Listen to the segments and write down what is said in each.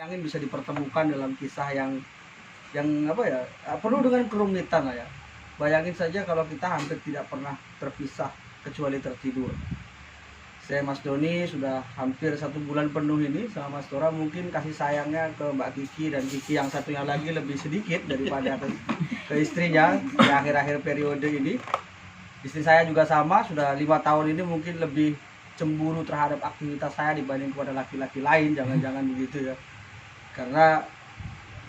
Angin bisa dipertemukan dalam kisah yang apa ya, penuh dengan kerumitan lah ya. Bayangin saja kalau kita hampir tidak pernah terpisah kecuali tertidur. Saya Mas Doni sudah hampir 1 bulan penuh ini sama Mas Tora. Mungkin kasih sayangnya ke Mbak Kiki dan Kiki yang satunya lagi lebih sedikit daripada ke istrinya di akhir-akhir periode ini. Istri saya juga sama, sudah 5 tahun ini mungkin lebih cemburu terhadap aktivitas saya dibanding kepada laki-laki lain. Jangan-jangan begitu ya. Karena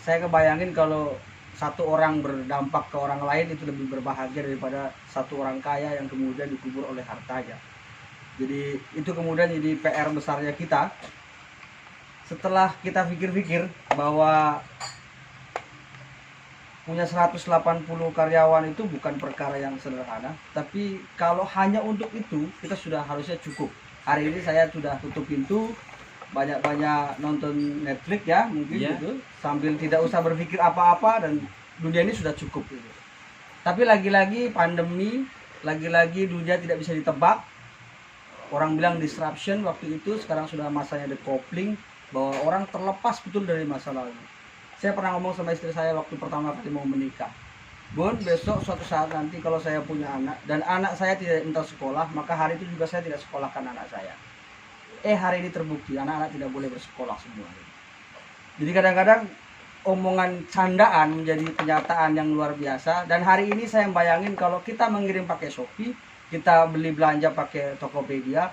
saya kebayangin kalau satu orang berdampak ke orang lain itu lebih berbahagia daripada satu orang kaya yang kemudian dikubur oleh hartanya. Jadi itu kemudian jadi PR besarnya kita. Setelah kita pikir-pikir bahwa punya 180 karyawan itu bukan perkara yang sederhana, tapi kalau hanya untuk itu kita sudah harusnya cukup. Hari ini saya sudah tutup pintu, banyak-banyak nonton Netflix ya mungkin gitu, sambil tidak usah berpikir apa-apa, dan dunia ini sudah cukup gitu. Tapi lagi-lagi pandemi, lagi-lagi dunia tidak bisa ditebak. Orang bilang disruption waktu itu, sekarang sudah masanya decoupling, bahwa orang terlepas betul dari masa lalu. Saya pernah ngomong sama istri saya waktu pertama kali mau menikah, Bun, besok suatu saat nanti kalau saya punya anak dan anak saya tidak minta sekolah, maka hari itu juga saya tidak sekolahkan anak saya. Hari ini terbukti anak-anak tidak boleh bersekolah semua. Jadi kadang-kadang omongan candaan menjadi kenyataan yang luar biasa. Dan hari ini saya bayangin kalau kita mengirim pakai Shopee, kita beli belanja pakai Tokopedia,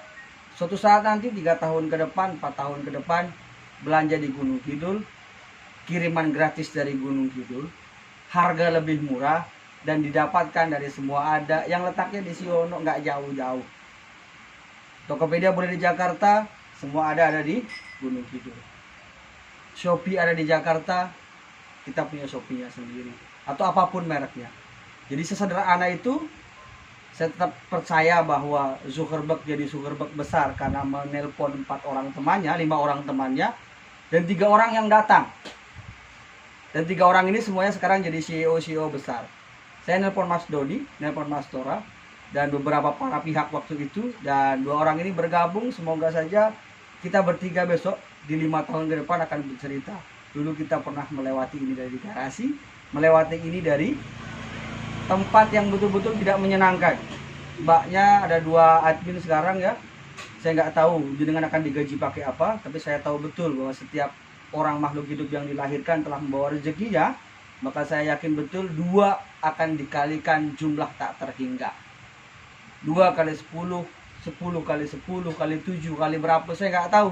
suatu saat nanti 3 tahun ke depan, 4 tahun ke depan, belanja di Gunung Kidul, kiriman gratis dari Gunung Kidul, harga lebih murah, dan didapatkan dari semua ada yang letaknya di Siono, nggak jauh-jauh. Tokopedia boleh di Jakarta, semua ada di Gunung Kidul. Shopee ada di Jakarta, kita punya Shopee-nya sendiri, atau apapun mereknya. Jadi sesederhana itu. Saya tetap percaya bahwa Zuckerberg jadi Zuckerberg besar karena menelpon 4 orang temannya, 5 orang temannya, dan 3 orang yang datang. Dan 3 orang ini semuanya sekarang jadi CEO besar. Saya nelpon Mas Doni, nelpon Mas Tora, dan beberapa para pihak waktu itu, dan 2 orang ini bergabung. Semoga saja kita bertiga besok di 5 tahun ke depan akan bercerita. Dulu kita pernah melewati ini dari garasi, melewati ini dari tempat yang betul-betul tidak menyenangkan. Mbaknya ada 2 admin sekarang ya. Saya nggak tahu jenengan akan digaji pakai apa, tapi saya tahu betul bahwa setiap orang makhluk hidup yang dilahirkan telah membawa rezekinya. Maka saya yakin betul 2 akan dikalikan jumlah tak terhingga. 2 kali 10, 10 kali 10 kali 7 kali berapa saya nggak tahu.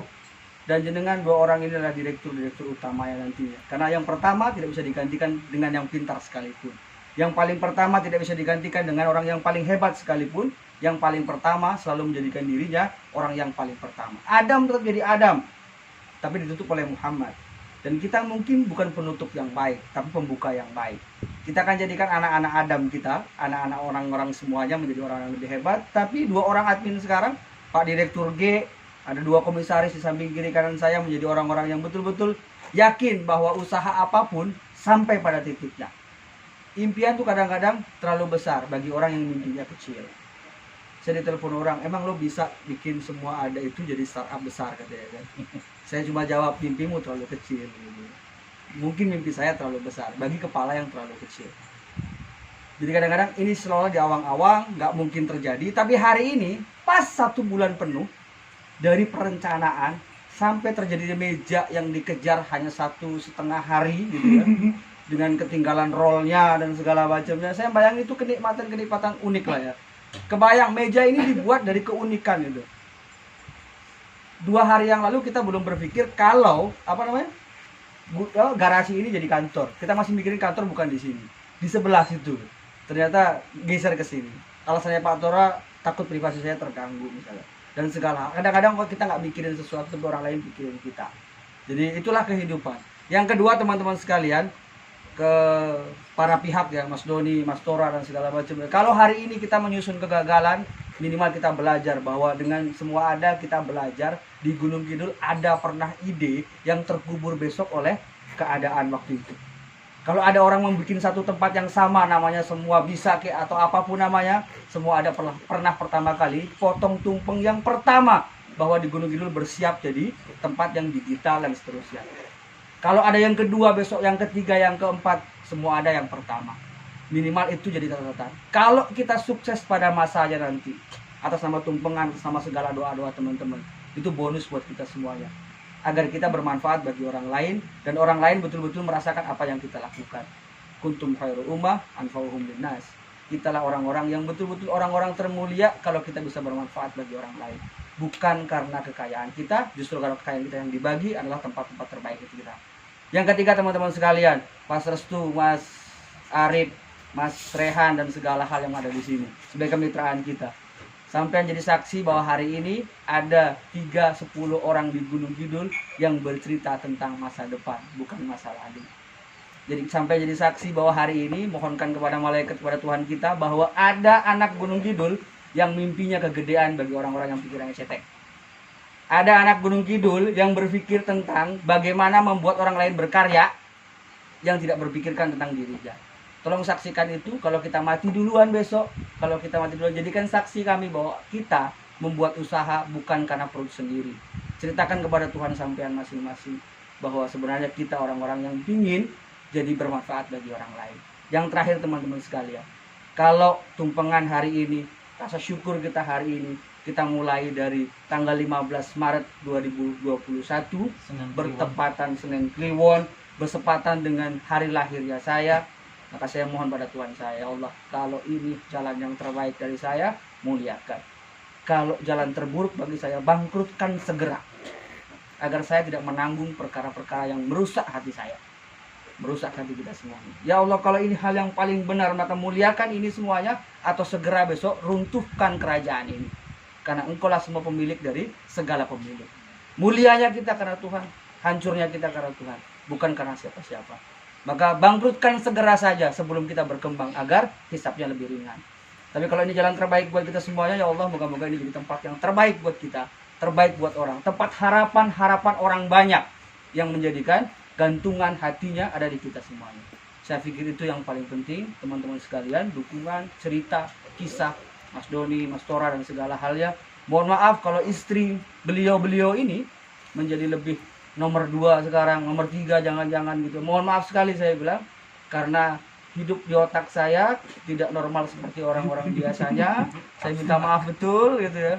Dan jenengan 2 orang ini adalah direktur utamanya nantinya. Karena yang pertama tidak bisa digantikan dengan yang pintar sekalipun. Yang paling pertama tidak bisa digantikan dengan orang yang paling hebat sekalipun. Yang paling pertama selalu menjadikan dirinya orang yang paling pertama. Adam tetap jadi Adam, tapi ditutup oleh Muhammad. Dan kita mungkin bukan penutup yang baik, tapi pembuka yang baik. Kita akan jadikan anak-anak Adam kita, anak-anak orang-orang semuanya menjadi orang yang lebih hebat. Tapi 2 orang admin sekarang, Pak Direktur G, ada 2 komisaris di samping kiri kanan saya, menjadi orang-orang yang betul-betul yakin bahwa usaha apapun sampai pada titiknya. Impian tuh kadang-kadang terlalu besar bagi orang yang mimpinya kecil. Saya ditelepon orang, emang lo bisa bikin semua ada itu jadi startup besar katanya kan. Saya cuma jawab, mimpimu terlalu kecil. Mungkin mimpi saya terlalu besar bagi kepala yang terlalu kecil. Jadi kadang-kadang ini selalu di awang-awang, nggak mungkin terjadi. Tapi hari ini pas 1 bulan penuh dari perencanaan sampai terjadi di meja yang dikejar hanya 1,5 hari gitu ya. Dengan ketinggalan rollnya dan segala macamnya, saya bayangin itu kenikmatan unik lah ya. Kebayang meja ini dibuat dari keunikan itu. 2 hari yang lalu kita belum berpikir kalau garasi ini jadi kantor. Kita masih mikirin kantor bukan di sini, di sebelah situ. Ternyata geser ke sini. Alasannya Pak Tora takut privasi saya terganggu misalnya. Dan segala. Kadang-kadang kalau kita nggak mikirin sesuatu, tapi orang lain pikirin kita. Jadi itulah kehidupan. Yang kedua teman-teman sekalian, ke para pihak ya, Mas Doni, Mas Tora dan segala macam. Kalau hari ini kita menyusun kegagalan, minimal kita belajar bahwa dengan semua ada kita belajar di Gunung Kidul ada pernah ide yang terkubur besok oleh keadaan waktu itu. Kalau ada orang membuat satu tempat yang sama namanya semua bisa atau apapun namanya, semua ada pernah pertama kali potong tumpeng yang pertama bahwa di Gunung Kidul bersiap jadi tempat yang digital dan seterusnya. Kalau ada yang kedua, besok yang ketiga, yang keempat, semua ada yang pertama. Minimal itu jadi catatan. Kalau kita sukses pada masanya nanti, atas nama tumpengan, atas nama segala doa-doa teman-teman, itu bonus buat kita semuanya. Agar kita bermanfaat bagi orang lain, dan orang lain betul-betul merasakan apa yang kita lakukan. Kuntum khairu ummah anfa'uhum linnas. Kitalah orang-orang yang betul-betul orang-orang termulia kalau kita bisa bermanfaat bagi orang lain. Bukan karena kekayaan kita, justru kalau kekayaan kita yang dibagi adalah tempat-tempat terbaik itu kita. Yang ketiga teman-teman sekalian, Mas Restu, Mas Arif, Mas Rehan, dan segala hal yang ada di sini sebagai kemitraan kita. Sampai jadi saksi bahwa hari ini ada 3-10 orang di Gunung Kidul yang bercerita tentang masa depan, bukan masa lalu. Jadi sampai jadi saksi bahwa hari ini mohonkan kepada malaikat, kepada Tuhan kita, bahwa ada anak Gunung Kidul yang mimpinya kegedean bagi orang-orang yang pikirannya cetek. Ada anak Gunung Kidul yang berpikir tentang bagaimana membuat orang lain berkarya yang tidak berpikirkan tentang dirinya. Tolong saksikan itu. Kalau kita mati duluan besok, kalau kita mati duluan, jadikan saksi kami bahwa kita membuat usaha bukan karena perut sendiri. Ceritakan kepada Tuhan sampean masing-masing bahwa sebenarnya kita orang-orang yang ingin jadi bermanfaat bagi orang lain. Yang terakhir teman-teman sekalian, kalau tumpengan hari ini, rasa syukur kita hari ini, kita mulai dari tanggal 15 Maret 2021 bertepatan Senin Kliwon, bersepatan dengan hari lahirnya saya. Maka saya mohon pada Tuhan saya, ya Allah, kalau ini jalan yang terbaik dari saya, muliakan. Kalau jalan terburuk bagi saya, bangkrutkan segera, agar saya tidak menanggung perkara-perkara yang merusak hati saya, merusak hati kita semuanya. Ya Allah, kalau ini hal yang paling benar, maka muliakan ini semuanya, atau segera besok runtuhkan kerajaan ini. Karena engkaulah semua pemilik dari segala pemilik. Mulianya kita karena Tuhan, hancurnya kita karena Tuhan, bukan karena siapa-siapa. Maka bangkrutkan segera saja sebelum kita berkembang, agar hisapnya lebih ringan. Tapi kalau ini jalan terbaik buat kita semuanya, ya Allah, moga-moga ini jadi tempat yang terbaik buat kita, terbaik buat orang, tempat harapan-harapan orang banyak, yang menjadikan gantungan hatinya ada di kita semuanya. Saya pikir itu yang paling penting, teman-teman sekalian. Dukungan, cerita, kisah Mas Doni, Mas Tora, dan segala halnya. Mohon maaf kalau istri beliau-beliau ini menjadi lebih nomor 2 sekarang, nomor 3 jangan-jangan gitu. Mohon maaf sekali saya bilang, karena hidup di otak saya tidak normal seperti orang-orang biasanya. Saya minta maaf betul gitu ya.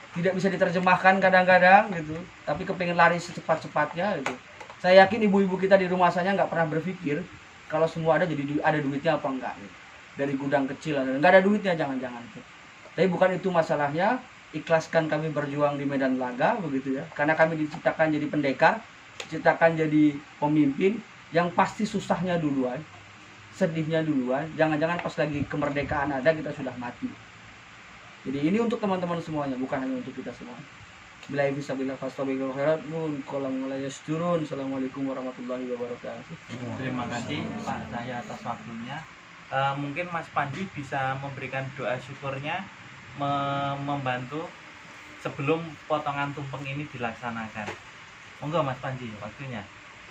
Tidak bisa diterjemahkan kadang-kadang gitu, tapi kepengen lari secepat-cepatnya gitu. Saya yakin ibu-ibu kita di rumah saya nggak pernah berpikir kalau semua ada, jadi ada duitnya apa enggak gitu. Dari gudang kecil nggak ada duitnya, jangan-jangan gitu. Tapi bukan itu masalahnya. Ikhlaskan kami berjuang di medan laga begitu ya, karena kami diciptakan jadi pendekar, diciptakan jadi pemimpin. Yang pasti susahnya duluan, sedihnya duluan. Jangan-jangan pas lagi kemerdekaan ada, kita sudah mati. Jadi ini untuk teman-teman semuanya, bukan hanya untuk kita semua. Bila bisa bila fastabiqul khairat mun qalam mulayas turun. Assalamualaikum warahmatullahi wabarakatuh. Terima kasih Pak saya atas waktunya. Mungkin Mas Panji bisa memberikan doa syukurnya, membantu sebelum potongan tumpeng ini dilaksanakan. Monggo Mas Panji, waktunya.